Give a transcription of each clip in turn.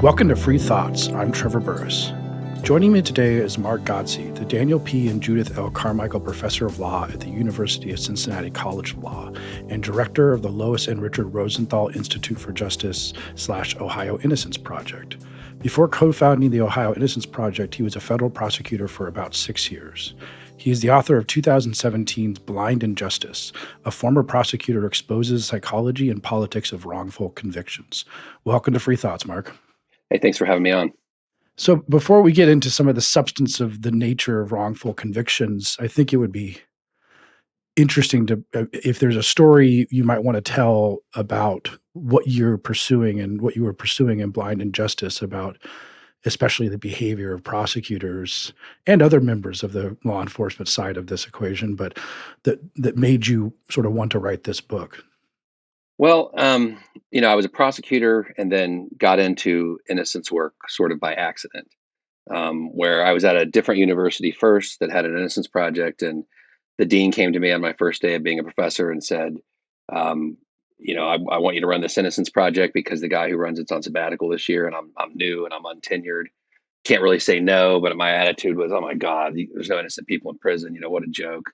Welcome to Free Thoughts. I'm Trevor Burrus. Joining me today is Mark Godsey, the Daniel P. and Judith L. Carmichael Professor of Law at the University of Cincinnati College of Law and Director of the Lois and Richard Rosenthal Institute for Justice / Ohio Innocence Project. Before co-founding the Ohio Innocence Project, he was a federal prosecutor for about 6 years. He is the author of 2017's Blind Injustice, a former prosecutor exposes psychology and politics of wrongful convictions. Welcome to Free Thoughts, Mark. Hey, thanks for having me on. So before we get into some of the substance of the nature of wrongful convictions, I think it would be interesting to, if there's a story you might want to tell about what you're pursuing and what you were pursuing in Blind Injustice about, especially the behavior of prosecutors and other members of the law enforcement side of this equation, but that made you sort of want to write this book. Well, I was a prosecutor and then got into innocence work sort of by accident, where I was at a different university first that had an innocence project. And the dean came to me on my first day of being a professor and said, I want you to run this innocence project because the guy who runs it's on sabbatical this year and I'm new and I'm untenured. Can't really say no, but my attitude was, oh my God, there's no innocent people in prison. What a joke.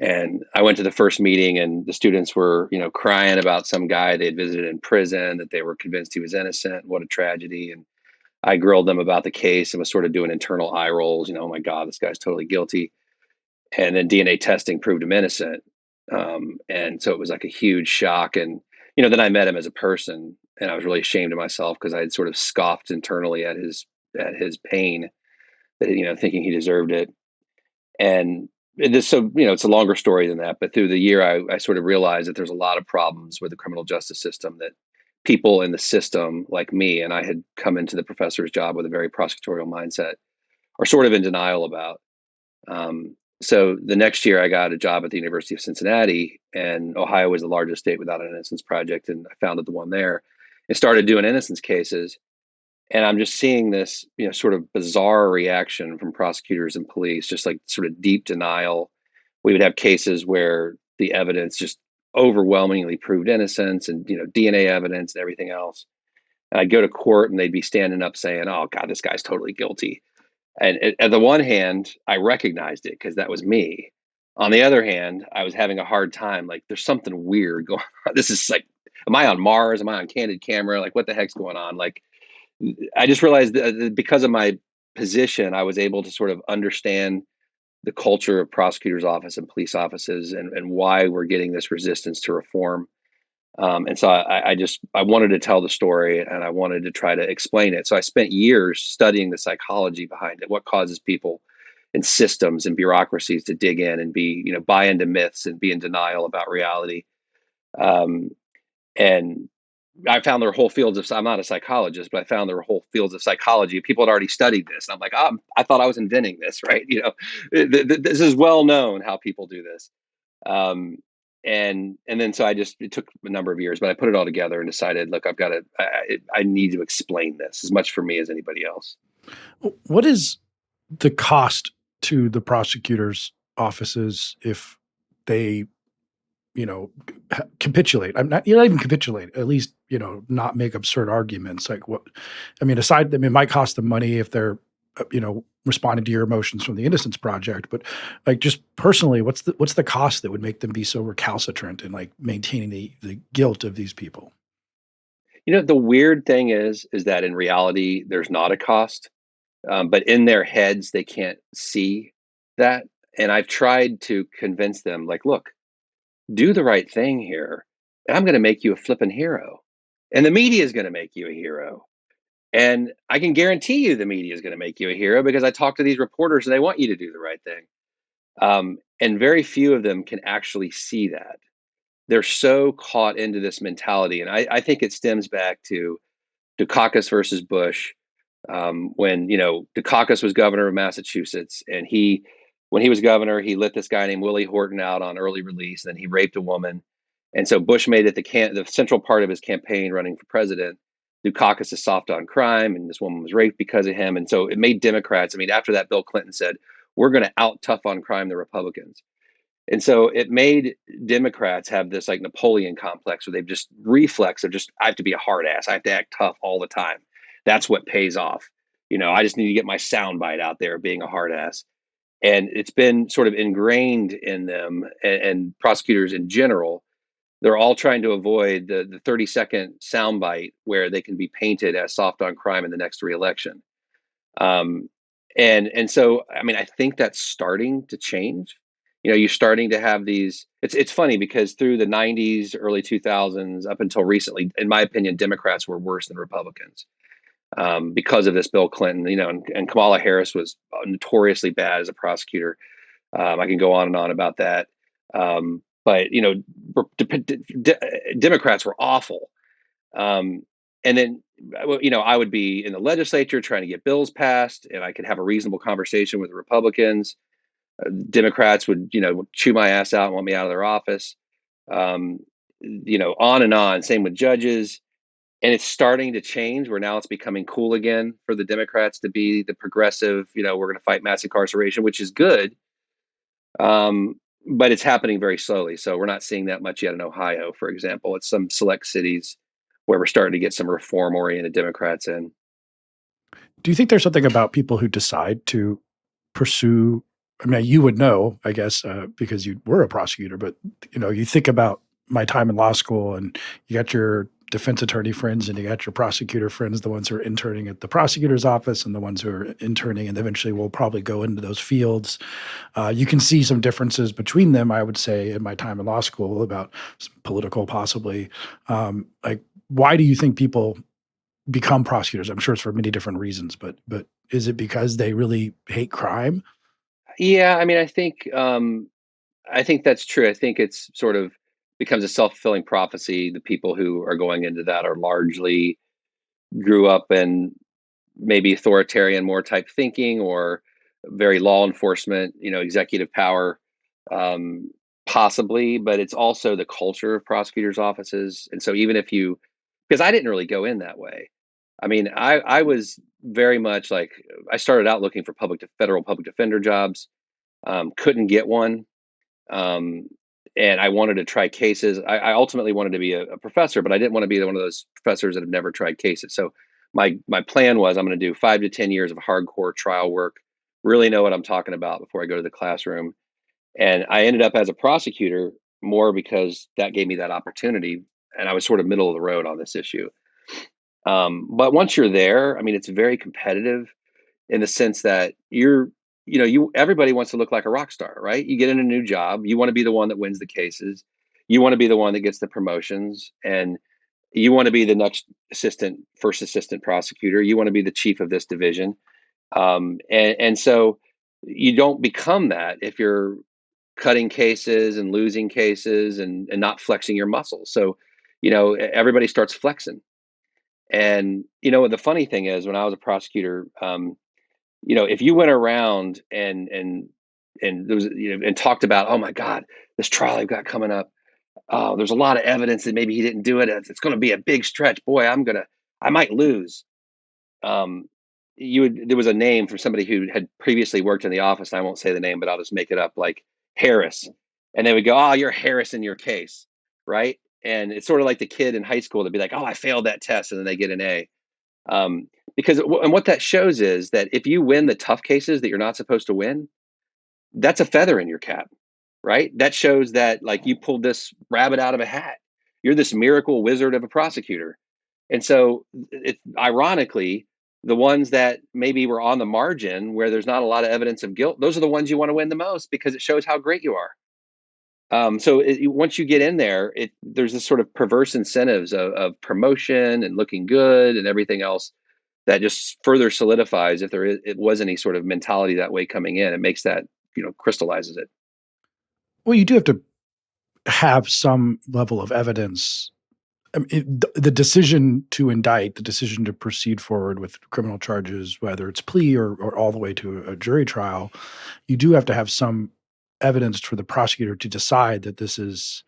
And I went to the first meeting and the students were, crying about some guy they had visited in prison that they were convinced he was innocent. What a tragedy. And I grilled them about the case and was sort of doing internal eye rolls, oh my God, this guy's totally guilty. And then DNA testing proved him innocent. And so it was like a huge shock. And, then I met him as a person and I was really ashamed of myself because I had sort of scoffed internally at his pain, that, thinking he deserved it. And it's a longer story than that, but through the year, I sort of realized that there's a lot of problems with the criminal justice system that people in the system like me, and I had come into the professor's job with a very prosecutorial mindset, are sort of in denial about. So the next year I got a job at the University of Cincinnati, and Ohio was the largest state without an innocence project. And I founded the one there and started doing innocence cases. And I'm just seeing this, sort of bizarre reaction from prosecutors and police, just like sort of deep denial. We would have cases where the evidence just overwhelmingly proved innocence and, DNA evidence and everything else. And I'd go to court and they'd be standing up saying, oh God, this guy's totally guilty. And at the one hand, I recognized it because that was me. On the other hand, I was having a hard time. Like, there's something weird going on. This is like, am I on Mars? Am I on candid camera? Like, what the heck's going on? Like, I just realized that because of my position, I was able to sort of understand the culture of prosecutors' office and police offices and why we're getting this resistance to reform. And so I wanted to tell the story and I wanted to try to explain it. So I spent years studying the psychology behind it, what causes people and systems and bureaucracies to dig in and be, buy into myths and be in denial about reality. And I found there were whole fields of, I'm not a psychologist, but I found there were whole fields of psychology. People had already studied this. And I'm like, I thought I was inventing this, right? This is well known how people do this. And then so it took a number of years, but I put it all together and decided, look, I need to explain this as much for me as anybody else. What is the cost to the prosecutors' offices if they, capitulate? I'm not even capitulate, at least, not make absurd arguments. Like it might cost them money if they're, responding to your emotions from the Innocence Project, but like just personally, what's the cost that would make them be so recalcitrant and like maintaining the guilt of these people? The weird thing is that in reality, there's not a cost, but in their heads, they can't see that. And I've tried to convince them, like, look, do the right thing here, and I'm going to make you a flippin' hero. And the media is going to make you a hero. And I can guarantee you the media is going to make you a hero because I talk to these reporters and they want you to do the right thing. And very few of them can actually see that. They're so caught into this mentality. And I think it stems back to Dukakis versus Bush. When, Dukakis was governor of Massachusetts and when he was governor, he let this guy named Willie Horton out on early release, and then he raped a woman. And so Bush made it the central part of his campaign running for president. Dukakis is soft on crime, and this woman was raped because of him. And so it made Democrats, after that, Bill Clinton said, we're going to out tough on crime the Republicans. And so it made Democrats have this like Napoleon complex where they've just reflex of I have to be a hard ass. I have to act tough all the time. That's what pays off. I just need to get my soundbite out there being a hard ass. And it's been sort of ingrained in them, and prosecutors in general. They're all trying to avoid the 30-second soundbite where they can be painted as soft on crime in the next reelection. Um, and so, I mean, I think that's starting to change. You're starting to have these. It's funny because through the '90s, early 2000s, up until recently, in my opinion, Democrats were worse than Republicans because of this Bill Clinton. And Kamala Harris was notoriously bad as a prosecutor. I can go on and on about that. But Democrats were awful. Um, and then, I would be in the legislature trying to get bills passed, and I could have a reasonable conversation with the Republicans. Democrats would, chew my ass out and want me out of their office. On and on. Same with judges. And it's starting to change where now it's becoming cool again for the Democrats to be the progressive, we're going to fight mass incarceration, which is good. But it's happening very slowly. So we're not seeing that much yet in Ohio, for example. It's some select cities where we're starting to get some reform oriented Democrats in. Do you think there's something about people who decide to pursue? I mean, you would know, I guess, because you were a prosecutor. But you think about my time in law school, and you got your defense attorney friends, and you got your prosecutor friends, the ones who are interning at the prosecutor's office, and the ones who are interning, and eventually will probably go into those fields. You can see some differences between them, I would say, in my time in law school about political, possibly. Like, why do you think people become prosecutors? I'm sure it's for many different reasons, but is it because they really hate crime? Yeah, I mean, I think that's true. I think it's sort of becomes a self fulfilling prophecy. The people who are going into that are largely grew up in maybe authoritarian more type thinking, or very law enforcement, executive power, um, possibly. But it's also the culture of prosecutors' offices. And so even if you, because I didn't really go in that way. I mean, I was very much like, I started out looking for federal public defender jobs, couldn't get one. Um, and I wanted to try cases. I ultimately wanted to be a professor, but I didn't want to be one of those professors that have never tried cases. So my plan was, I'm going to do 5 to 10 years of hardcore trial work, really know what I'm talking about before I go to the classroom. And I ended up as a prosecutor more because that gave me that opportunity, and I was sort of middle of the road on this issue. But once you're there, I mean, it's very competitive in the sense that everybody wants to look like a rock star, right? You get in a new job, you want to be the one that wins the cases, you want to be the one that gets the promotions, and you want to be the next first assistant prosecutor, you want to be the chief of this division. And so you don't become that if you're cutting cases and losing cases, and not flexing your muscles. So everybody starts flexing. And the funny thing is, when I was a prosecutor, if you went around and there was, and talked about, oh my God, this trial I've got coming up, oh, there's a lot of evidence that maybe he didn't do it. It's going to be a big stretch. Boy, I might lose. Um, there was a name for somebody who had previously worked in the office. I won't say the name, but I'll just make it up, like Harris. And they would go, oh, you're Harris in your case, right? And it's sort of like the kid in high school to be like, oh, I failed that test, and then they get an A. And what that shows is that if you win the tough cases that you're not supposed to win, that's a feather in your cap, right? That shows that, like, you pulled this rabbit out of a hat. You're this miracle wizard of a prosecutor. And so, ironically, the ones that maybe were on the margin where there's not a lot of evidence of guilt, those are the ones you want to win the most because it shows how great you are. Once you get in there, there's this sort of perverse incentives of promotion and looking good and everything else that just further solidifies, if it was any sort of mentality that way coming in, it makes that, crystallizes it. Well, you do have to have some level of evidence. I mean, the decision to indict, the decision to proceed forward with criminal charges, whether it's plea or all the way to a jury trial, you do have to have some evidence for the prosecutor to decide that this is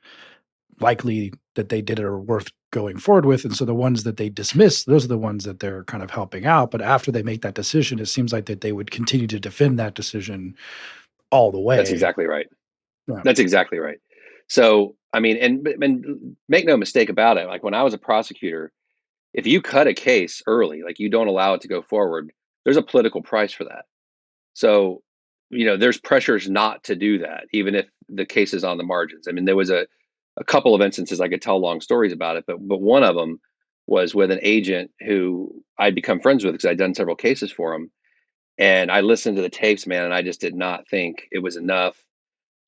likely that they did it or worth going forward with. And so the ones that they dismiss, those are the ones that they're kind of helping out. But after they make that decision, it seems like that they would continue to defend that decision all the That's way. exactly right. Yeah. That's exactly right. So, I mean, and make no mistake about it. Like, when I was a prosecutor, If you cut a case early, like you don't allow it to go forward, there's a political price for that. So, there's pressures not to do that, even if the case is on the margins. I mean, there was a couple of instances I could tell long stories about it, but one of them was with an agent who I'd become friends with because I'd done several cases for him. And I listened to the tapes, man, and I just did not think it was enough.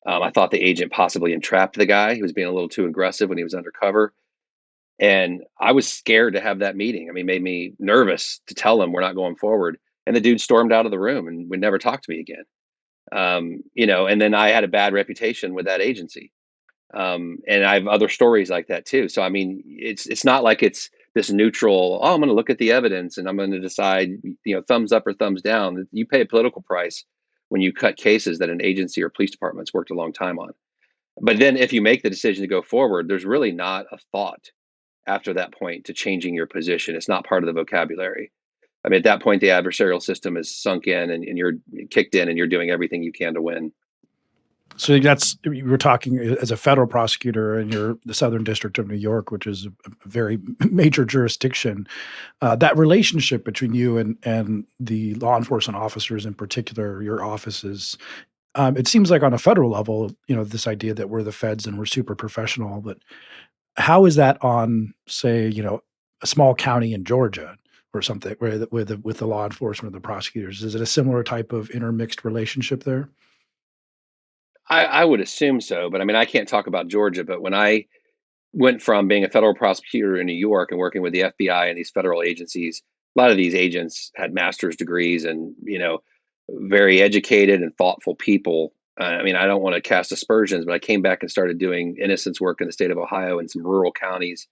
I thought the agent possibly entrapped the guy. He was being a little too aggressive when he was undercover. And I was scared to have that meeting. I mean, made me nervous to tell him we're not going forward. And the dude stormed out of the room and would never talk to me again. And then I had a bad reputation with that agency. And I have other stories like that too. So I mean, it's not like it's this neutral. Oh, I'm going to look at the evidence and I'm going to decide, thumbs up or thumbs down. You pay a political price when you cut cases that an agency or police department's worked a long time on. But then, if you make the decision to go forward, there's really not a thought after that point to changing your position. It's not part of the vocabulary. I mean, at that point, the adversarial system is sunk in and you're kicked in and you're doing everything you can to win. So that's you were talking as a federal prosecutor in the Southern District of New York, which is a very major jurisdiction. That relationship between you and the law enforcement officers, in particular, your offices. It seems like on a federal level, this idea that we're the feds and we're super professional. But how is that on, say, a small county in Georgia or something, where with the law enforcement, the prosecutors? Is it a similar type of intermixed relationship there? I would assume so, but I mean, I can't talk about Georgia. But when I went from being a federal prosecutor in New York and working with the FBI and these federal agencies, a lot of these agents had master's degrees and, very educated and thoughtful people. I mean, I don't want to cast aspersions, but I came back and started doing innocence work in the state of Ohio in some rural counties.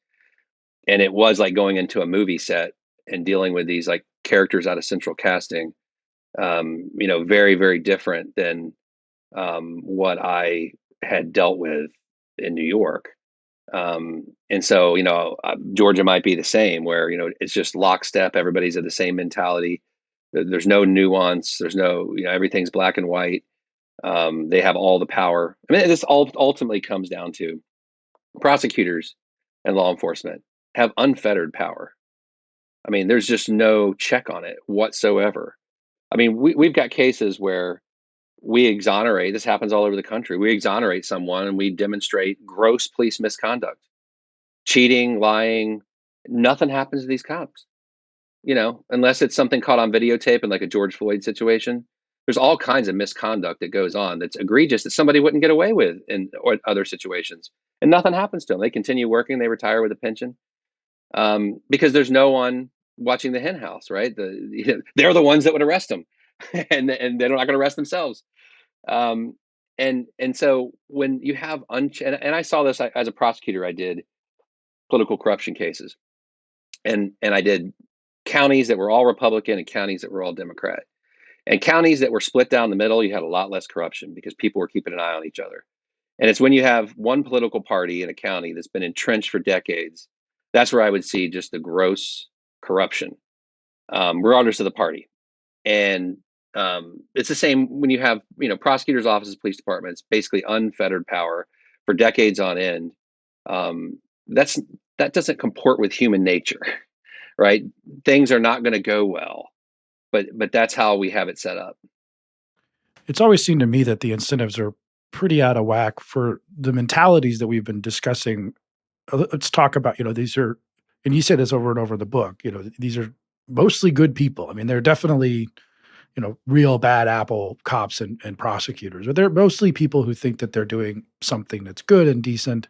And it was like going into a movie set and dealing with these like characters out of central casting, very, very different than what I had dealt with in New York. And so, Georgia might be the same, where it's just lockstep. Everybody's of the same mentality. There's no nuance. There's no, everything's black and white. They have all the power. I mean, this all ultimately comes down to prosecutors and law enforcement have unfettered power. I mean, there's just no check on it whatsoever. I mean, we've got cases where we exonerate. This happens all over the country. We exonerate someone and we demonstrate gross police misconduct, cheating, lying. Nothing happens to these cops, unless it's something caught on videotape in like a George Floyd situation. There's all kinds of misconduct that goes on that's egregious that somebody wouldn't get away with in or other situations, and nothing happens to them. They continue working. They retire with a pension because there's no one watching the hen house, right? They're the ones that would arrest them, and they're not going to arrest themselves. Um, and so when you have and I saw this as a prosecutor, I did political corruption cases, and I did counties that were all Republican and counties that were all Democrat. And counties that were split down the middle, you had a lot less corruption because people were keeping an eye on each other. And it's when you have one political party in a county that's been entrenched for decades, that's where I would see just the gross corruption, regardless of the party. And it's the same when you have, prosecutors' offices, police departments, basically unfettered power for decades on end. Um, that's that doesn't comport with human nature, right? Things are not going to go well, but that's how we have it set up. It's always seemed to me that the incentives are pretty out of whack for the mentalities that we've been discussing. Let's talk about, these are, and you say this over and over in the book, these are mostly good people. I mean, they're definitely, real bad apple cops and prosecutors, but they're mostly people who think that they're doing something that's good and decent.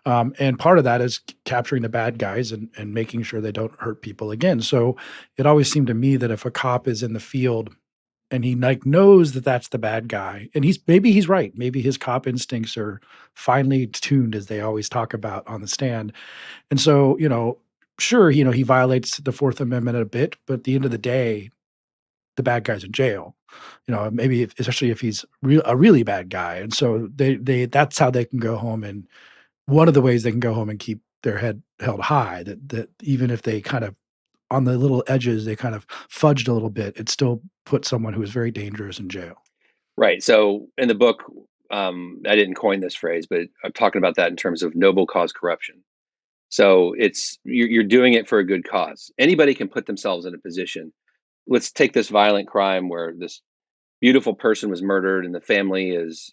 And part of that is capturing the bad guys and making sure they don't hurt people again. So it always seemed to me that if a cop is in the field and he like knows that that's the bad guy, and maybe he's right, maybe his cop instincts are finely tuned, as they always talk about on the stand. And so, sure, he violates the Fourth Amendment a bit, but at the end of the day, the bad guy's in jail. Maybe especially if he's a really bad guy. And so they that's how they can go home, and one of the ways they can go home and keep their head held high, that even if they kind of on the little edges, they kind of fudged a little bit, it still puts someone who is very dangerous in jail. Right. So in the book, I didn't coin this phrase, but I'm talking about that in terms of noble cause corruption. So you're doing it for a good cause. Anybody can put themselves in a position. Let's take this violent crime where this beautiful person was murdered and the family is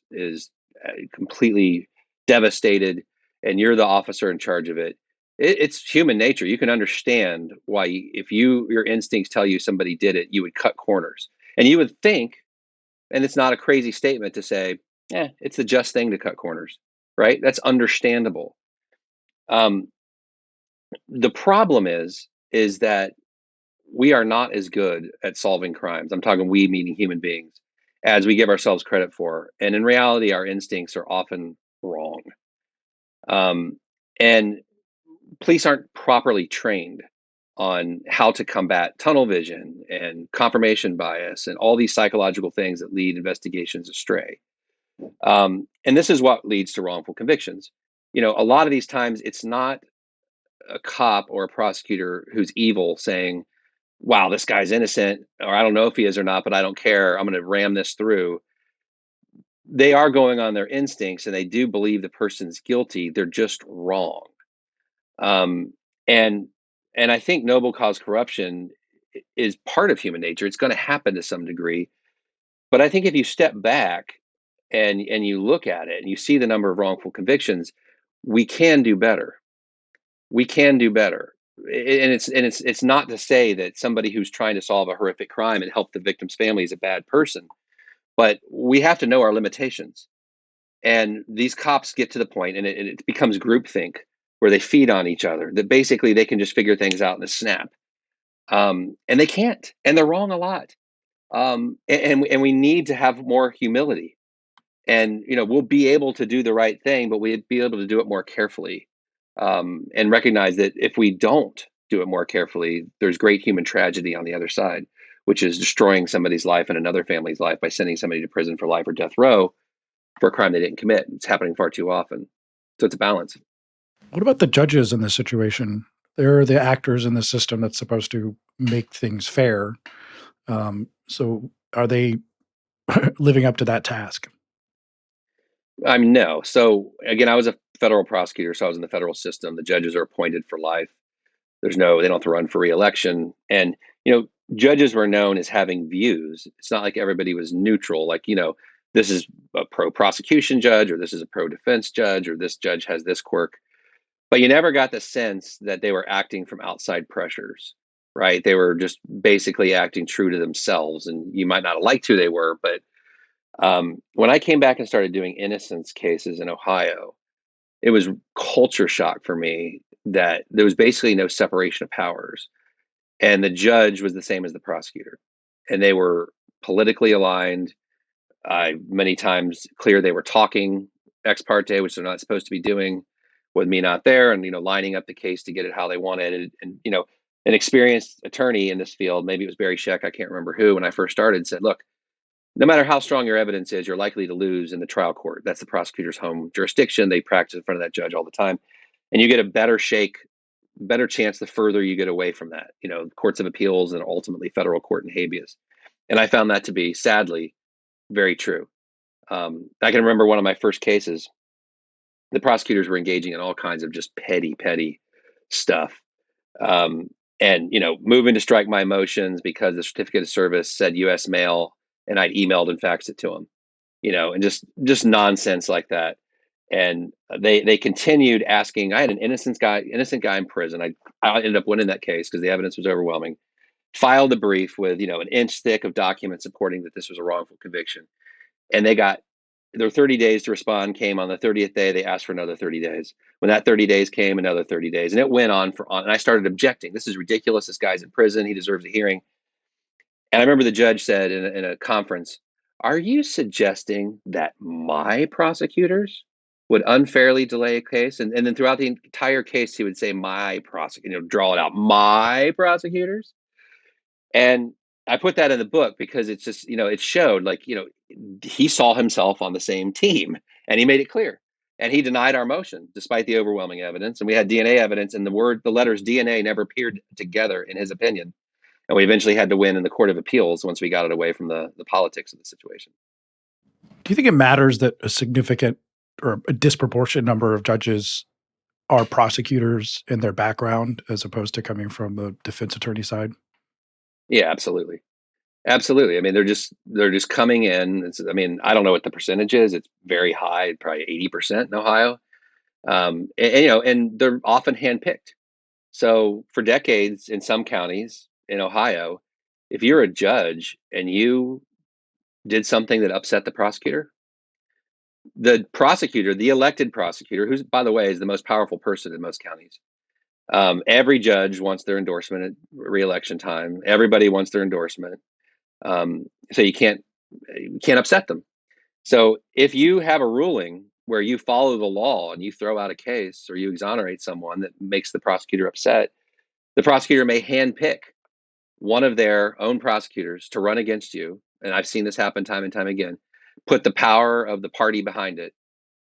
completely devastated, and you're the officer in charge of it. It's human nature. You can understand why, if your instincts tell you somebody did it, you would cut corners, and you would think, and it's not a crazy statement to say, it's the just thing to cut corners, right? That's understandable. Um, the problem is that we are not as good at solving crimes. I'm talking we, meaning human beings, as we give ourselves credit for. And in reality, our instincts are often wrong. And police aren't properly trained on how to combat tunnel vision and confirmation bias and all these psychological things that lead investigations astray. And this is what leads to wrongful convictions. A lot of these times it's not a cop or a prosecutor who's evil saying, wow, this guy's innocent, or I don't know if he is or not, but I don't care. I'm going to ram this through. They are going on their instincts and they do believe the person's guilty. They're just wrong. Um, and and I think noble cause corruption is part of human nature. It's going to happen to some degree. But I think if you step back and you look at it and you see the number of wrongful convictions, we can do better. We can do better. And it's not to say that somebody who's trying to solve a horrific crime and help the victim's family is a bad person, but we have to know our limitations. And these cops get to the point, and it becomes groupthink, where they feed on each other. That basically they can just figure things out in a snap, and they can't, and they're wrong a lot. And we need to have more humility, and we'll be able to do the right thing, but we'd be able to do it more carefully, and recognize that if we don't do it more carefully, there's great human tragedy on the other side, which is destroying somebody's life and another family's life by sending somebody to prison for life or death row for a crime they didn't commit. It's happening far too often. So it's a balance. What about the judges in this situation? They're the actors in the system that's supposed to make things fair. So are they living up to that task? I mean, no. So again, I was a federal prosecutor, so I was in the federal system. The judges are appointed for life. They don't have to run for reelection. And, judges were known as having views. It's not like everybody was neutral. Like, this is a pro prosecution judge, or this is a pro defense judge, or this judge has this quirk. But you never got the sense that they were acting from outside pressures, right? They were just basically acting true to themselves. And you might not have liked who they were, but when I came back and started doing innocence cases in Ohio, it was culture shock for me that there was basically no separation of powers, and the judge was the same as the prosecutor, and they were politically aligned. Many times clear they were talking ex parte, which they're not supposed to be doing, with me not there, and lining up the case to get it how they wanted it. And an experienced attorney in this field, maybe it was Barry Scheck, I can't remember who, when I first started, said, "Look, no matter how strong your evidence is, you're likely to lose in the trial court. That's the prosecutor's home jurisdiction. They practice in front of that judge all the time, and you get a better chance the further you get away from that. Courts of appeals and ultimately federal court and habeas." And I found that to be, sadly, very true. I can remember one of my first cases. The prosecutors were engaging in all kinds of just petty stuff, um, and moving to strike my motions because the certificate of service said U.S. mail, and I'd emailed and faxed it to them, and just nonsense like that. And they continued asking. I had an innocent guy in prison. I ended up winning that case because the evidence was overwhelming. Filed a brief with an inch thick of documents supporting that this was a wrongful conviction, and they got their 30 days to respond. Came on the 30th day. They asked for another 30 days. When that 30 days came, another 30 days, and it went on. And I started objecting. This is ridiculous. This guy's in prison. He deserves a hearing. And I remember the judge said in a conference, "Are you suggesting that my prosecutors would unfairly delay a case?" And then throughout the entire case, he would say, "My prosecutor," draw it out, "my prosecutors." And I put that in the book because it's just, it showed, like, he saw himself on the same team, and he made it clear. And he denied our motion despite the overwhelming evidence. And we had DNA evidence, and the letters DNA never appeared together in his opinion. And we eventually had to win in the Court of Appeals once we got it away from the politics of the situation. Do you think it matters that a significant or a disproportionate number of judges are prosecutors in their background as opposed to coming from the defense attorney side? Yeah, absolutely. Absolutely. I mean, they're just coming in. I mean, I don't know what the percentage is. It's very high, probably 80% in Ohio. And they're often handpicked. So for decades in some counties in Ohio, if you're a judge and you did something that upset the prosecutor, the elected prosecutor, who's, by the way, is the most powerful person in most counties. Every judge wants their endorsement at reelection time. Everybody wants their endorsement. So you can't upset them. So if you have a ruling where you follow the law and you throw out a case or you exonerate someone that makes the prosecutor upset, the prosecutor may handpick one of their own prosecutors to run against you. And I've seen this happen time and time again. Put the power of the party behind it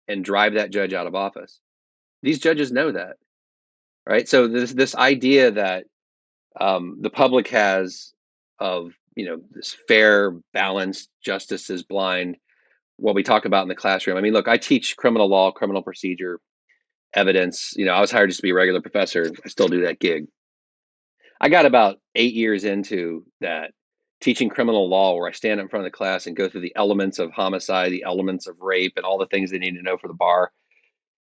and drive that judge out of office. These judges know that, right? So this idea that the public has of this fair, balanced justice is blind. What we talk about in the classroom. I mean, look, I teach criminal law, criminal procedure, evidence. I was hired just to be a regular professor. I still do that gig. I got about 8 years into that teaching criminal law, where I stand in front of the class and go through the elements of homicide, the elements of rape, and all the things they need to know for the bar.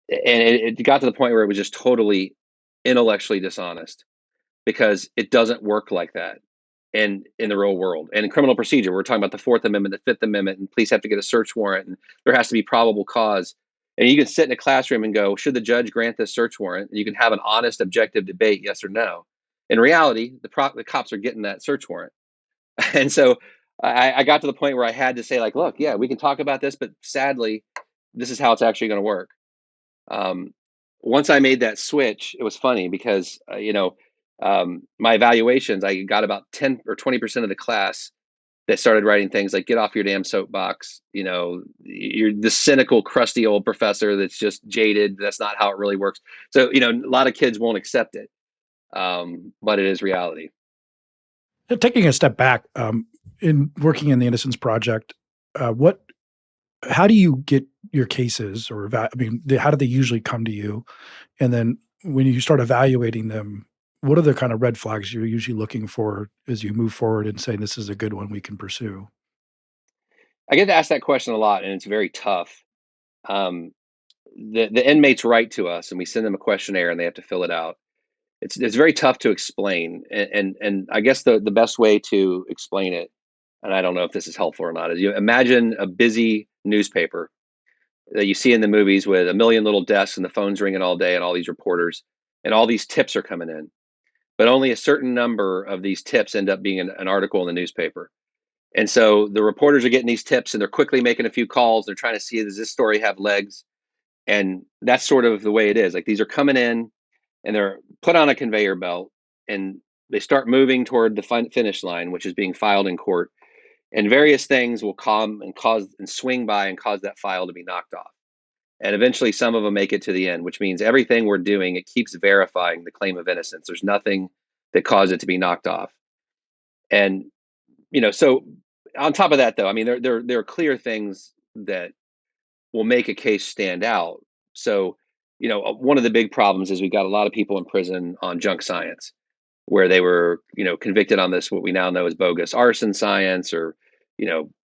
And it got to the point where it was just totally intellectually dishonest, because it doesn't work like that in the real world. And in criminal procedure, we're talking about the Fourth Amendment, the Fifth Amendment, and police have to get a search warrant, and there has to be probable cause. And you can sit in a classroom and go, should the judge grant this search warrant? And you can have an honest, objective debate, yes or no. In reality, the cops are getting that search warrant. And so I got to the point where I had to say, like, look, yeah, we can talk about this, but sadly, this is how it's actually going to work. Um, Once I made that switch, it was funny because my evaluations, I got about 10 or 20% of the class that started writing things like, "Get off your damn soapbox." You're the cynical, crusty old professor that's just jaded. That's not how it really works. So a lot of kids won't accept it, but it is reality. Taking a step back, in working in the Innocence Project, what how do you get your cases how do they usually come to you? And then when you start evaluating them, what are the kind of red flags you're usually looking for as you move forward and saying, "This is a good one we can pursue"? I get asked that question a lot, and it's very tough. Um, the inmates write to us, and we send them a questionnaire, and they have to fill it out. It's very tough to explain, and I guess the best way to explain it, and I don't know if this is helpful or not, is you imagine a busy newspaper that you see in the movies with a million little desks and the phones ringing all day and all these reporters and all these tips are coming in, but only a certain number of these tips end up being an article in the newspaper. And so the reporters are getting these tips and they're quickly making a few calls. They're trying to see, does this story have legs? And that's sort of the way it is. Like, these are coming in and they're put on a conveyor belt and they start moving toward the finish line, which is being filed in court. And various things will come and cause and swing by and cause that file to be knocked off. And eventually some of them make it to the end, which means everything we're doing, it keeps verifying the claim of innocence. There's nothing that caused it to be knocked off. And, so on top of that, though, I mean, there are clear things that will make a case stand out. So, one of the big problems is we've got a lot of people in prison on junk science, where they were, convicted on this, what we now know as bogus arson science, or,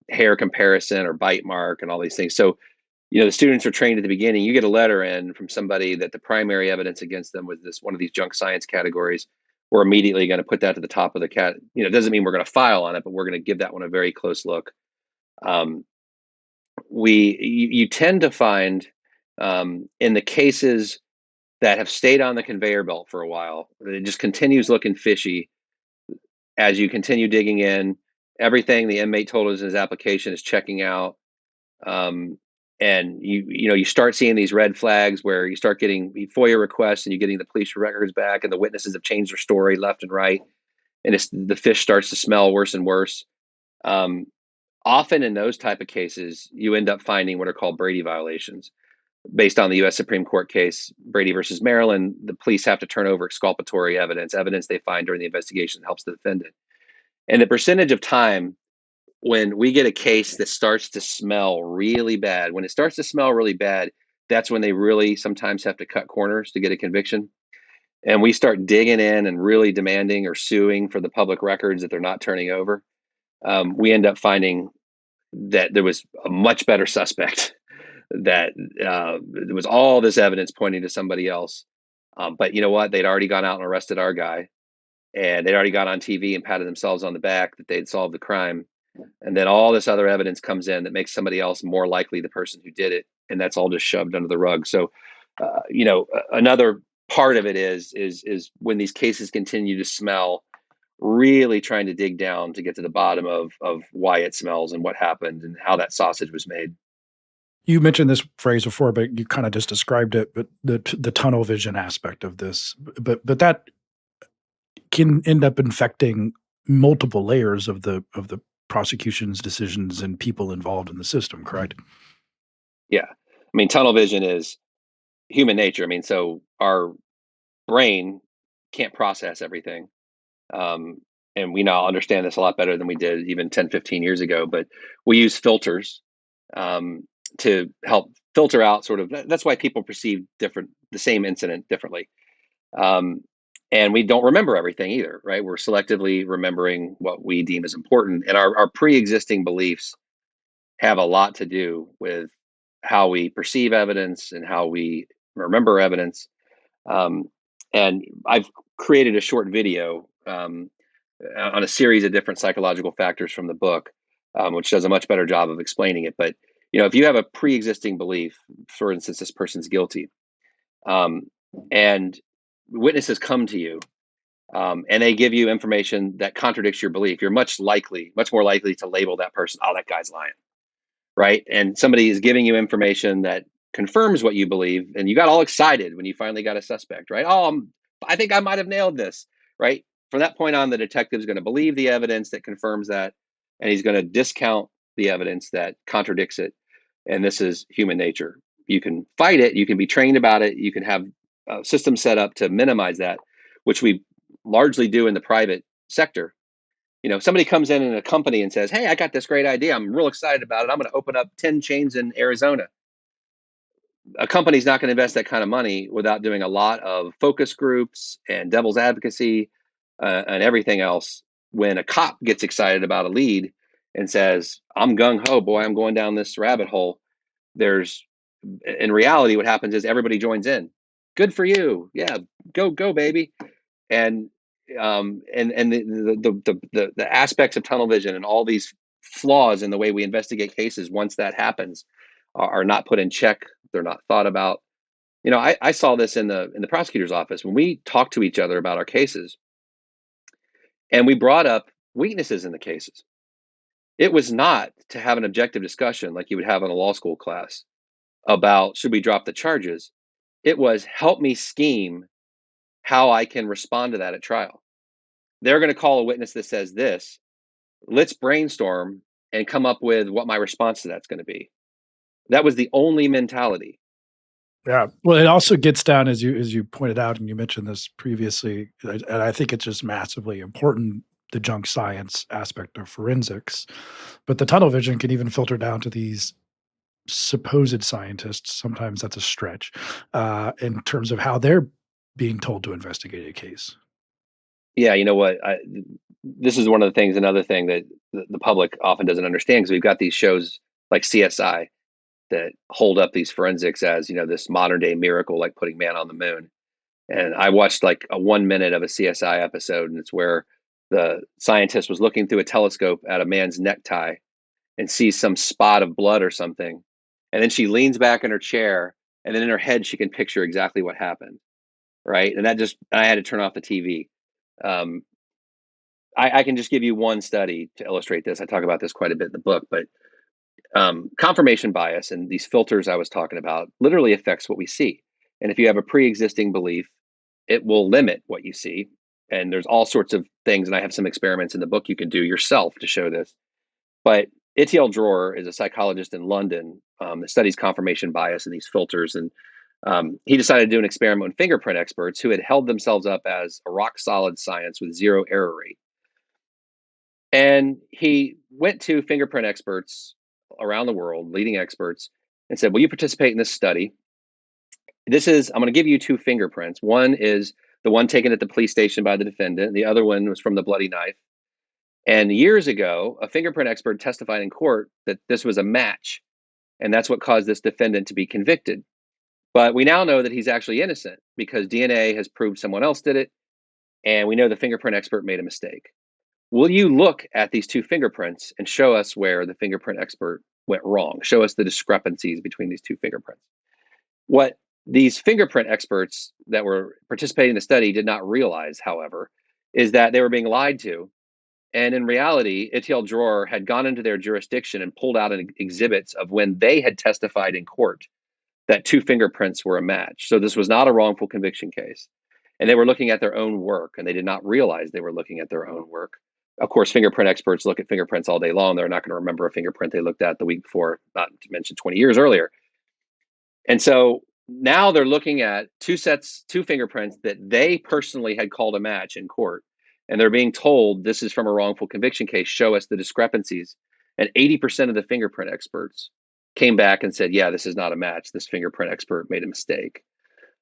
hair comparison or bite mark and all these things. So, the students are trained at the beginning. You get a letter in from somebody that the primary evidence against them was this one of these junk science categories. We're immediately going to put that to the top of the cat. It doesn't mean we're going to file on it, but we're going to give that one a very close look. Um, you tend to find, in the cases that have stayed on the conveyor belt for a while, it just continues looking fishy as you continue digging in. Everything the inmate told us in his application is checking out. And you start seeing these red flags where you start getting FOIA requests and you're getting the police records back, and the witnesses have changed their story left and right, and the fish starts to smell worse and worse. Um, Often in those type of cases, you end up finding what are called Brady violations. Based on the U.S. Supreme Court case Brady versus Maryland, the police have to turn over exculpatory evidence they find during the investigation that helps the defendant. And the percentage of time when we get a case that starts to smell really bad, when it starts to smell really bad, that's when they really sometimes have to cut corners to get a conviction. And we start digging in and really demanding or suing for the public records that they're not turning over. We end up finding that there was a much better suspect, that there was all this evidence pointing to somebody else. But you know what? They'd already gone out and arrested our guy, and they'd already got on TV and patted themselves on the back that they'd solved the crime. And then all this other evidence comes in that makes somebody else more likely the person who did it, and that's all just shoved under the rug. So, another part of it is when these cases continue to smell, really trying to dig down to get to the bottom of why it smells and what happened and how that sausage was made. You mentioned this phrase before, but you kind of just described it. But the tunnel vision aspect of this, but that can end up infecting multiple layers of the prosecution's decisions and people involved in the system. Correct? Yeah, I mean, tunnel vision is human nature. I mean, so our brain can't process everything. Um, and we now understand this a lot better than we did even 10, 15 years ago. But we use filters um, to help filter out sort of that's why people perceive the same incident differently. Um, and we don't remember everything either, right? We're selectively remembering what we deem as important. And our pre existing beliefs have a lot to do with how we perceive evidence and how we remember evidence. Um, and I've created a short video on a series of different psychological factors from the book, which does a much better job of explaining it. But if you have a pre-existing belief, for instance, this person's guilty, um, and witnesses come to you, and they give you information that contradicts your belief, you're much more likely to label that person, "Oh, that guy's lying." Right? And somebody is giving you information that confirms what you believe, and you got all excited when you finally got a suspect, right? Oh, I think I might have nailed this, right? From that point on, the detective is going to believe the evidence that confirms that, and he's going to discount the evidence that contradicts it. And this is human nature. You can fight it, you can be trained about it, you can have a system set up to minimize that, which we largely do in the private sector. Somebody comes in a company and says, "Hey, I got this great idea. I'm real excited about it. I'm going to open up 10 chains in Arizona." A company's not going to invest that kind of money without doing a lot of focus groups and devil's advocacy and everything else. When a cop gets excited about a lead and says, "I'm gung ho, boy, I'm going down this rabbit hole," there's in reality, what happens is everybody joins in. Good for you. Yeah, go, baby. And the aspects of tunnel vision and all these flaws in the way we investigate cases once that happens are not put in check. They're not thought about. I saw this in the prosecutor's office when we talked to each other about our cases, and we brought up weaknesses in the cases. It was not to have an objective discussion like you would have in a law school class about should we drop the charges. It was help me scheme how I can respond to that at trial. They're going to call a witness that says this. Let's brainstorm and come up with what my response to that's going to be. That was the only mentality. Yeah. Well, it also gets down as you pointed out, and you mentioned this previously, and I think it's just massively important, the junk science aspect of forensics. But the tunnel vision can even filter down to these supposed scientists. Sometimes that's a stretch in terms of how they're being told to investigate a case. Yeah, you know what? This is one of the things, another thing that the public often doesn't understand because we've got these shows like CSI that hold up these forensics as, this modern day miracle, like putting man on the moon. And I watched like a 1 minute of a CSI episode, and it's where the scientist was looking through a telescope at a man's necktie and sees some spot of blood or something. And then she leans back in her chair, and then in her head, she can picture exactly what happened. Right. And I had to turn off the TV. Um, I can just give you one study to illustrate this. I talk about this quite a bit in the book, but confirmation bias and these filters I was talking about literally affects what we see. And if you have a pre existing belief, it will limit what you see. And there's all sorts of things. And I have some experiments in the book you can do yourself to show this. But Itiel Dror is a psychologist in London that studies confirmation bias and these filters. And he decided to do an experiment with fingerprint experts who had held themselves up as a rock solid science with zero error rate. And he went to fingerprint experts around the world, leading experts, and said, "Will you participate in this study? I'm going to give you two fingerprints. One is the one taken at the police station by the defendant. The other one was from the bloody knife. And years ago, a fingerprint expert testified in court that this was a match, and that's what caused this defendant to be convicted. But we now know that he's actually innocent because DNA has proved someone else did it, and we know the fingerprint expert made a mistake. Will you look at these two fingerprints and show us where the fingerprint expert went wrong? Show us the discrepancies between these two fingerprints. What these fingerprint experts that were participating in the study did not realize, however, is that they were being lied to. And in reality, Itiel Dror had gone into their jurisdiction and pulled out exhibits of when they had testified in court that two fingerprints were a match. So this was not a wrongful conviction case. And they were looking at their own work, and they did not realize they were looking at their own work. Of course, fingerprint experts look at fingerprints all day long. They're not going to remember a fingerprint they looked at the week before, not to mention 20 years earlier. And so now they're looking at two fingerprints that they personally had called a match in court. And they're being told this is from a wrongful conviction case. Show us the discrepancies. And 80% of the fingerprint experts came back and said, yeah, this is not a match. This fingerprint expert made a mistake.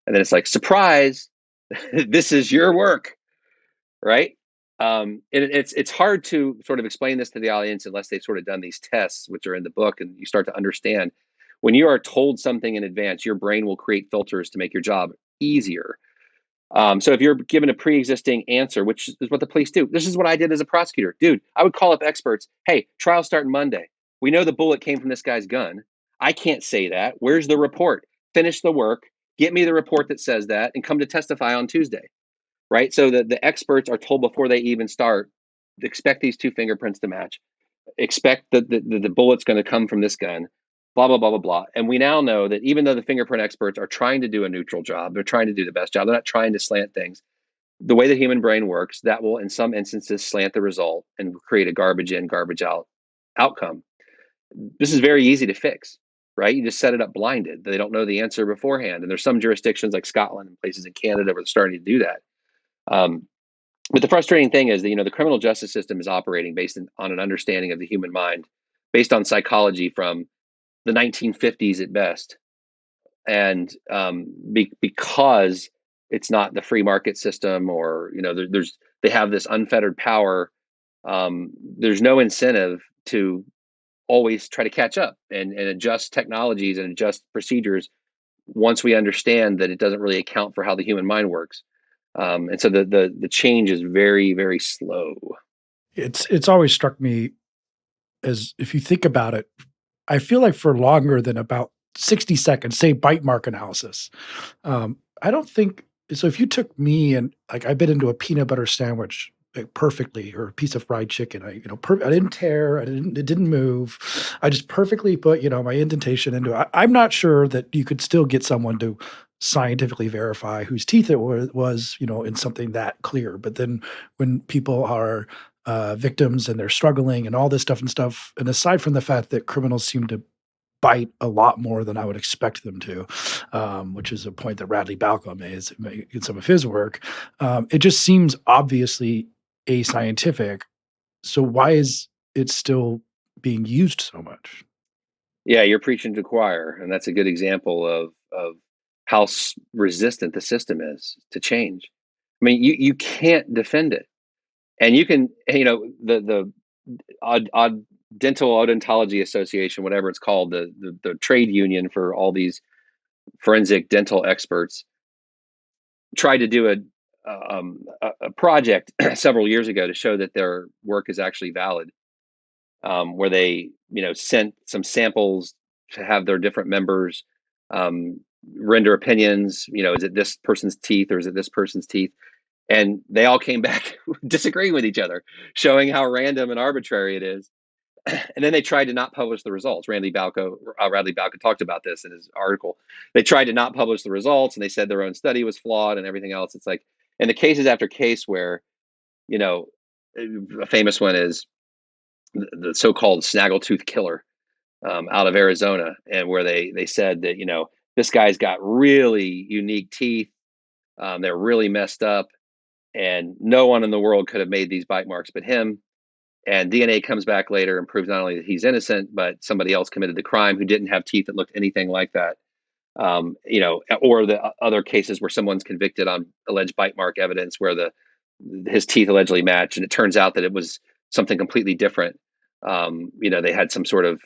And then it's like, surprise, this is your work, right? It's hard to sort of explain this to the audience unless they've sort of done these tests, which are in the book, and you start to understand when you are told something in advance, your brain will create filters to make your job easier. So if you're given a pre-existing answer, which is what the police do, this is what I did as a prosecutor. Dude, I would call up experts. Hey, trial starting Monday. We know the bullet came from this guy's gun. I can't say that. Where's the report? Finish the work. Get me the report that says that and come to testify on Tuesday. Right? So the experts are told before they even start, expect these two fingerprints to match. Expect that the bullet's going to come from this gun. Blah, blah, blah, blah, blah. And we now know that even though the fingerprint experts are trying to do a neutral job, they're trying to do the best job, they're not trying to slant things. The way the human brain works, that will, in some instances, slant the result and create a garbage in, garbage out outcome. This is very easy to fix, right? You just set it up blinded. They don't know the answer beforehand. And there's some jurisdictions like Scotland and places in Canada where they're starting to do that. But the frustrating thing is that, the criminal justice system is operating based on an understanding of the human mind, based on psychology from the 1950s at best. And because it's not the free market system, or they have this unfettered power, there's no incentive to always try to catch up and adjust technologies and adjust procedures once we understand that it doesn't really account for how the human mind works. And so the change is very, very slow. It's always struck me as, if you think about it, I feel like for longer than about 60 seconds, say bite mark analysis. I don't think so. If you took me and like I bit into a peanut butter sandwich like, perfectly, or a piece of fried chicken, I didn't tear, it didn't move. I just perfectly put my indentation into it. I'm not sure that you could still get someone to scientifically verify whose teeth it was in something that clear. But then when people are victims and they're struggling and all this stuff, and aside from the fact that criminals seem to bite a lot more than I would expect them to, which is a point that Radley Balco made in some of his work. It just seems obviously ascientific. So why is it still being used so much? Yeah, you're preaching to choir, and that's a good example of how resistant the system is to change. I mean, you can't defend it, and you can, the dental odontology association, whatever it's called, the trade union for all these forensic dental experts, tried to do a project several years ago to show that their work is actually valid, where they sent some samples to have their different members um, render opinions. Is it this person's teeth or is it this person's teeth? And they all came back disagreeing with each other, showing how random and arbitrary it is. And then they tried to not publish the results. Radley Balco talked about this in his article. They tried to not publish the results, and they said their own study was flawed and everything else. It's like, and the cases after case where, a famous one is the so-called snaggletooth killer out of Arizona, and where they said that this guy's got really unique teeth, they're really messed up, and no one in the world could have made these bite marks but him. And DNA comes back later and proves not only that he's innocent, but somebody else committed the crime who didn't have teeth that looked anything like that. Or the other cases where someone's convicted on alleged bite mark evidence where his teeth allegedly match, and it turns out that it was something completely different. They had some sort of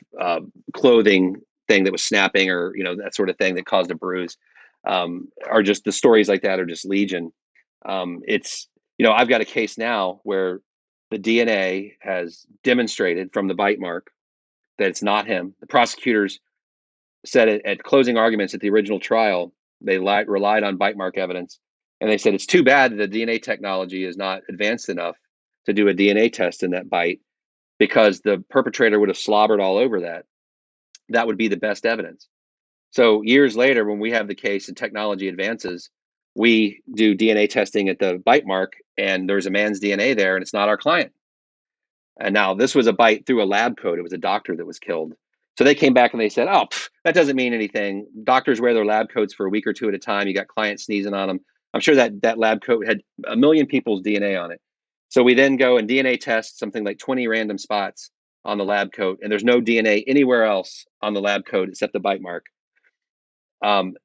clothing thing that was snapping, or that sort of thing that caused a bruise. Are just the stories like that are just legion. It's I've got a case now where the DNA has demonstrated from the bite mark that it's not him. The prosecutors said it at closing arguments at the original trial. They relied on bite mark evidence, and they said it's too bad that the DNA technology is not advanced enough to do a DNA test in that bite, because the perpetrator would have slobbered all over that. That would be the best evidence. So years later, when we have the case and technology advances, we do DNA testing at the bite mark, and there's a man's DNA there, and it's not our client. And now this was a bite through a lab coat. It was a doctor that was killed. So they came back and they said, "Oh, that doesn't mean anything. Doctors wear their lab coats for a week or two at a time. You got clients sneezing on them. I'm sure that lab coat had a million people's DNA on it." So we then go and DNA test something like 20 random spots on the lab coat, and there's no DNA anywhere else on the lab coat except the bite mark.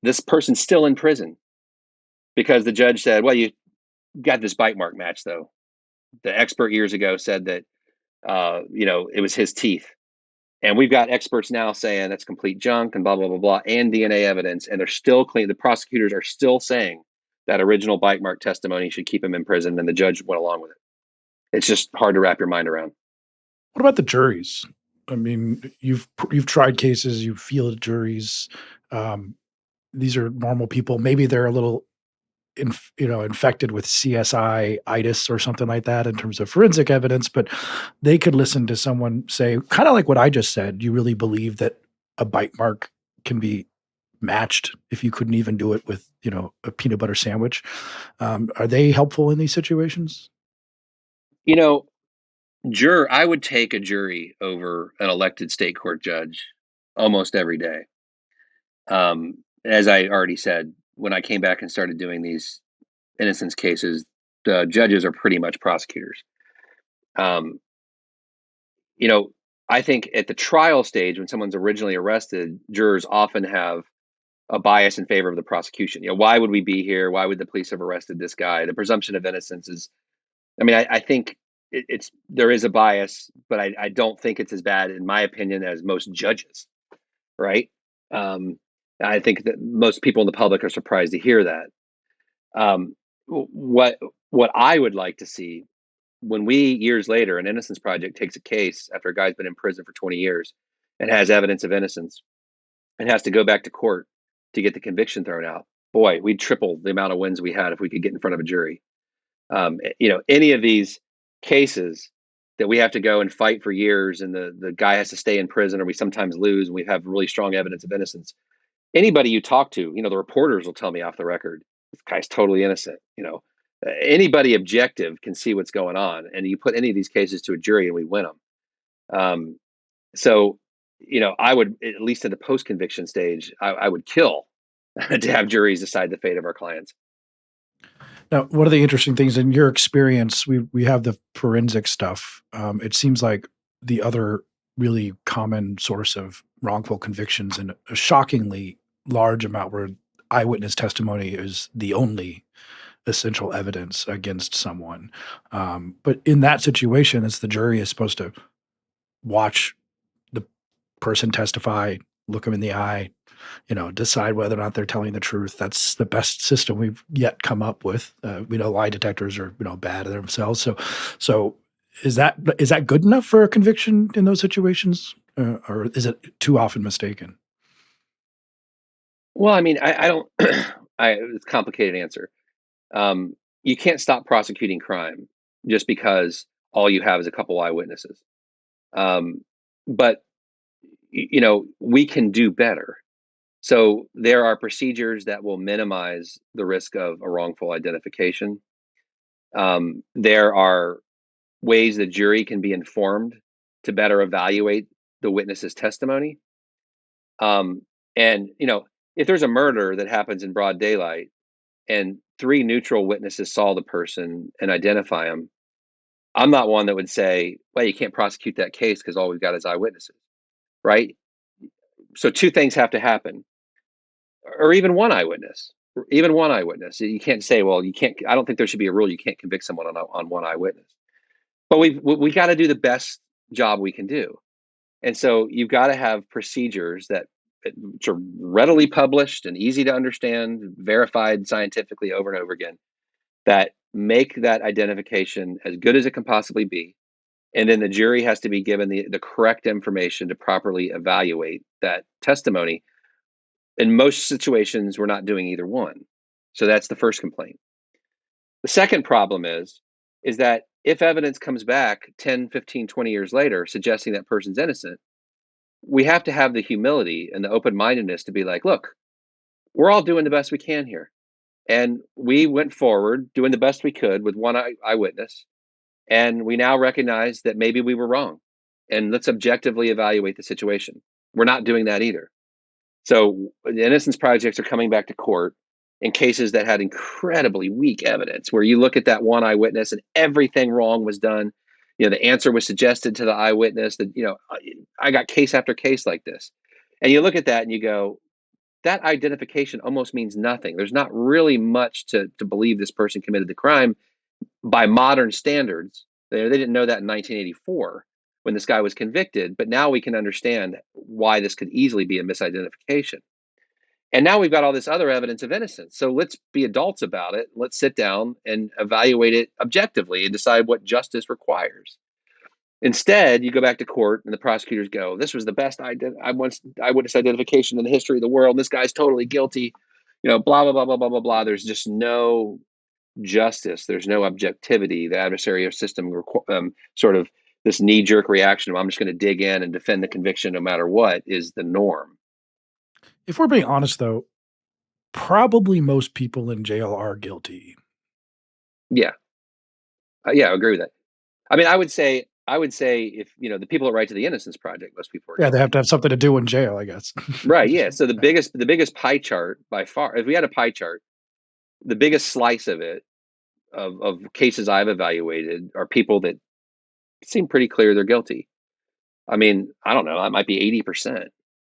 This person's still in prison because the judge said, "Well, you got this bite mark match, though." The expert years ago said that it was his teeth. And we've got experts now saying that's complete junk and blah, blah, blah, blah, and DNA evidence. And they're still clean. The prosecutors are still saying that original bite mark testimony should keep him in prison. And the judge went along with it. It's just hard to wrap your mind around. What about the juries? I mean, you've tried cases, you've fielded juries. Um, these are normal people. Maybe they're a little infected with CSI itis or something like that in terms of forensic evidence, but they could listen to someone say, kind of like what I just said, you really believe that a bite mark can be matched if you couldn't even do it with, a peanut butter sandwich. Are they helpful in these situations? You know, I would take a jury over an elected state court judge almost every day. As I already said, when I came back and started doing these innocence cases, the judges are pretty much prosecutors. Um, you know, I think at the trial stage, when someone's originally arrested, jurors often have a bias in favor of the prosecution. Why would we be here? Why would the police have arrested this guy? The presumption of innocence is, I think there is a bias, but I don't think it's as bad, in my opinion, as most judges, right? Um, I think that most people in the public are surprised to hear that. Um, what I would like to see, when we years later, an Innocence Project takes a case after a guy's been in prison for 20 years and has evidence of innocence and has to go back to court to get the conviction thrown out. Boy, we'd triple the amount of wins we had if we could get in front of a jury. Any of these cases that we have to go and fight for years, and the guy has to stay in prison, or we sometimes lose, and we have really strong evidence of innocence. Anybody you talk to, the reporters will tell me off the record, this guy's totally innocent. Anybody objective can see what's going on, and you put any of these cases to a jury, and we win them. So, I would, at least in the post conviction stage, I would kill to have juries decide the fate of our clients. Now, one of the interesting things in your experience, we have the forensic stuff. It seems like the other really common source of wrongful convictions, and a shockingly large amount where eyewitness testimony is the only essential evidence against someone. But in that situation, it's the jury is supposed to watch the person testify, look them in the eye, decide whether or not they're telling the truth. That's the best system we've yet come up with. We know lie detectors are, bad in themselves. So is that good enough for a conviction in those situations, or is it too often mistaken? Well, I don't. It's a complicated answer. You can't stop prosecuting crime just because all you have is a couple eyewitnesses. But we can do better. So there are procedures that will minimize the risk of a wrongful identification. There are ways the jury can be informed to better evaluate the witness's testimony. And if there's a murder that happens in broad daylight and three neutral witnesses saw the person and identify them, I'm not one that would say, well, you can't prosecute that case because all we've got is eyewitnesses, right? So two things have to happen. or even one eyewitness. Even one eyewitness. You can't say, well, you can't. I don't think there should be a rule you can't convict someone on one eyewitness. But we got to do the best job we can do. And so you've got to have procedures that are readily published and easy to understand, verified scientifically over and over again, that make that identification as good as it can possibly be. And then the jury has to be given the correct information to properly evaluate that testimony. In most situations, we're not doing either one. So that's the first complaint. The second problem is that if evidence comes back 10, 15, 20 years later suggesting that person's innocent, we have to have the humility and the open-mindedness to be like, look, we're all doing the best we can here. And we went forward doing the best we could with one eyewitness. And we now recognize that maybe we were wrong. And let's objectively evaluate the situation. We're not doing that either. So the Innocence Projects are coming back to court in cases that had incredibly weak evidence, where you look at that one eyewitness and everything wrong was done. The answer was suggested to the eyewitness. That I got case after case like this, and you look at that and you go, that identification almost means nothing. There's not really much to believe this person committed the crime by modern standards. They didn't know that in 1984 when this guy was convicted, but now we can understand why this could easily be a misidentification. And now we've got all this other evidence of innocence. So let's be adults about it. Let's sit down and evaluate it objectively and decide what justice requires. Instead, you go back to court and the prosecutors go, this was the best eyewitness identification in the history of the world. This guy's totally guilty. Blah, blah, blah, blah, blah, blah, blah. There's just no justice. There's no objectivity. The adversarial system sort of this knee-jerk reaction of I'm just going to dig in and defend the conviction no matter what is the norm. If we're being honest, though, probably most people in jail are guilty. Yeah. Yeah, I agree with that. I mean, I would say if, the people that write to the Innocence Project, most people are Yeah, they have guilty. to have something to do in jail, I guess. Right. Yeah. So the biggest pie chart by far, if we had a pie chart, the biggest slice of it, of cases I've evaluated, are people that seem pretty clear they're guilty. I mean, I don't know. It might be 80%.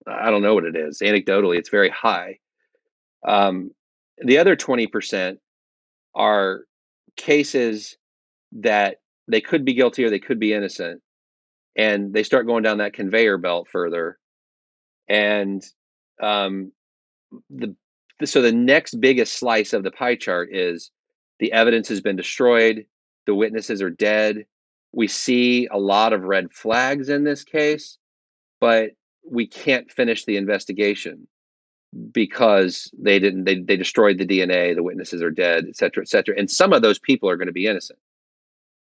I don't know what it is. Anecdotally, it's very high. Um, the other 20% are cases that they could be guilty or they could be innocent, and they start going down that conveyor belt further. And um, the so the next biggest slice of the pie chart is the evidence has been destroyed, the witnesses are dead. We see a lot of red flags in this case, but we can't finish the investigation because they destroyed the DNA, the witnesses are dead, et cetera, et cetera. And some of those people are going to be innocent.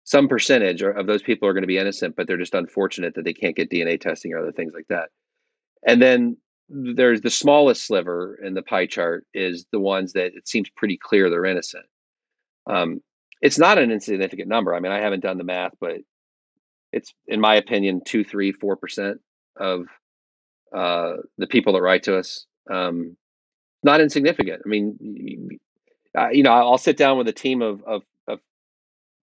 Some percentage of those people are going to be innocent, but they're just unfortunate that they can't get DNA testing or other things like that. And then there's the smallest sliver in the pie chart is the ones that it seems pretty clear they're innocent. Um, it's not an insignificant number. I mean, I haven't done the math, but it's, in my opinion, 2, 3, 4% of the people that write to us. Not insignificant. I mean, I'll sit down with a team of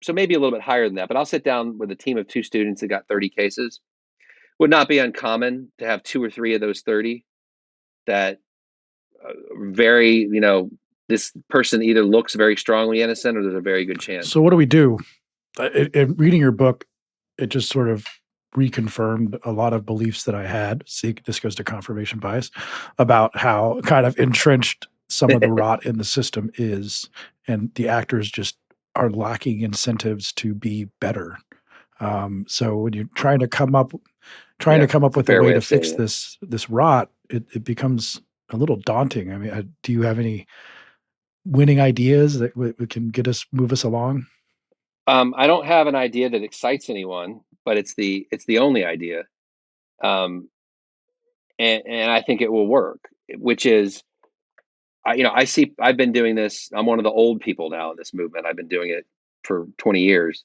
so maybe a little bit higher than that, but I'll sit down with a team of 2 students that got 30 cases. Would not be uncommon to have 2 or 3 of those 30 that very, this person either looks very strongly innocent or there's a very good chance. So what do we do? In reading your book, it just sort of reconfirmed a lot of beliefs that I had. See, this goes to confirmation bias about how kind of entrenched some of the rot in the system is, and the actors just are lacking incentives to be better. So when you're trying to come up Yeah, it's a with a fair way way to of saying fix it. this rot, it becomes a little daunting. I mean, do you have any winning ideas that can move us along? I don't have an idea that excites anyone, but it's the only idea, um, and I think it will work. Which is, I've been doing this. I'm one of the old people now in this movement. I've been doing it for 20 years,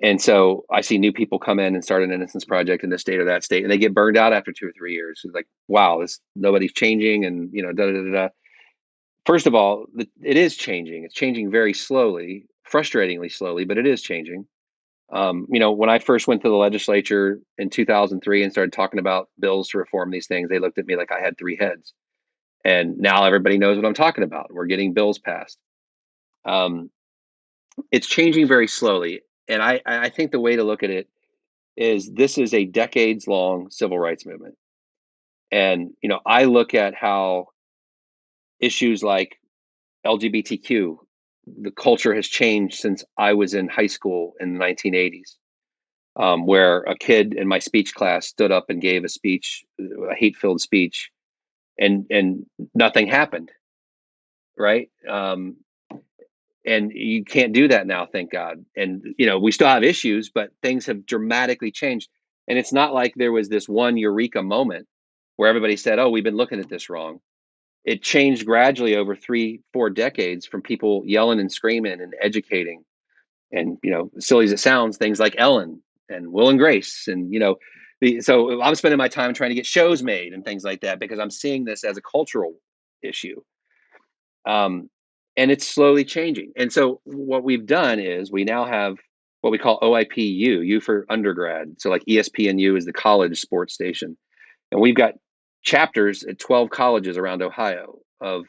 and so I see new people come in and start an innocence project in this state or that state, and they get burned out after 2 or 3 years. It's like, wow, this nobody's changing, and da da da da. First of all, it is changing. It's changing very slowly, frustratingly slowly, but it is changing. When I first went to the legislature in 2003 and started talking about bills to reform these things, they looked at me like I had 3 heads. And now everybody knows what I'm talking about. We're getting bills passed. It's changing very slowly. And I think the way to look at it is this is a decades long civil rights movement. And, I look at how issues like LGBTQ, the culture has changed since I was in high school in the 1980s, where a kid in my speech class stood up and gave a speech, a hate-filled speech, and nothing happened, right? And you can't do that now, thank God. And we still have issues, but things have dramatically changed. And it's not like there was this one eureka moment where everybody said, "Oh, we've been looking at this wrong." It changed gradually over 3-4 decades from people yelling and screaming and educating. And silly as it sounds, things like Ellen and Will and Grace, and so I'm spending my time trying to get shows made and things like that because I'm seeing this as a cultural issue. And it's slowly changing. And so what we've done is we now have what we call OIPU, U for undergrad. So like ESPNU is the college sports station. And we've got chapters at 12 colleges around Ohio of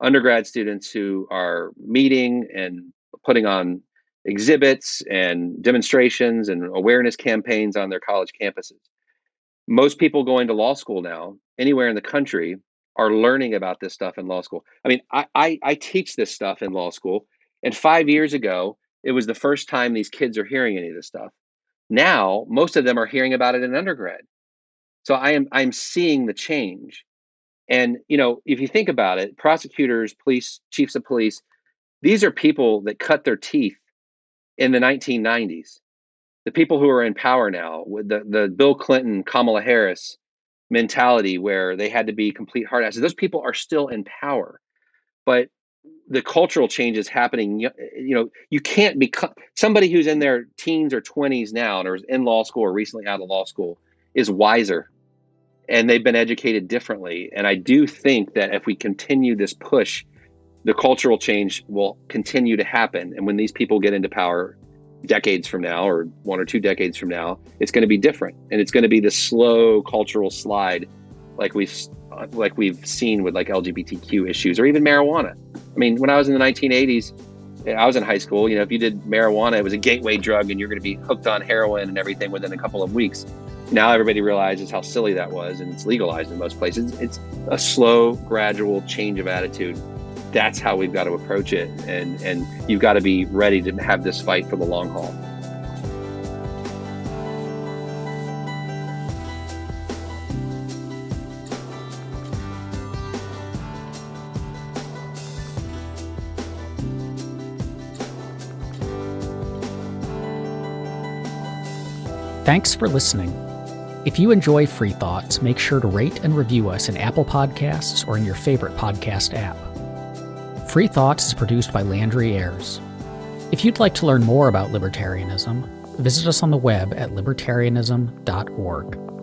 undergrad students who are meeting and putting on exhibits and demonstrations and awareness campaigns on their college campuses. Most people going to law school now, anywhere in the country, are learning about this stuff in law school. I mean, I teach this stuff in law school, and 5 years ago, it was the first time these kids are hearing any of this stuff. Now, most of them are hearing about it in undergrad. So I'm seeing the change. And if you think about it, prosecutors, police, chiefs of police, these are people that cut their teeth in the 1990s. The people who are in power now, with the Bill Clinton, Kamala Harris mentality where they had to be complete hard asses, those people are still in power. But the cultural change is happening. You can't be somebody who's in their teens or 20s now and is in law school or recently out of law school is wiser, and they've been educated differently. And I do think that if we continue this push, the cultural change will continue to happen. And when these people get into power decades from now, or 1 or 2 decades from now, it's going to be different. And it's going to be this slow cultural slide like we've seen with like LGBTQ issues or even marijuana. I mean, when I was in the 1980s, I was in high school. If you did marijuana, it was a gateway drug and you're going to be hooked on heroin and everything within a couple of weeks. Now everybody realizes how silly that was, and it's legalized in most places. It's a slow, gradual change of attitude. That's how we've got to approach it. And you've got to be ready to have this fight for the long haul. Thanks for listening. If you enjoy Free Thoughts, make sure to rate and review us in Apple Podcasts or in your favorite podcast app. Free Thoughts is produced by Landry Ayers. If you'd like to learn more about libertarianism, visit us on the web at libertarianism.org.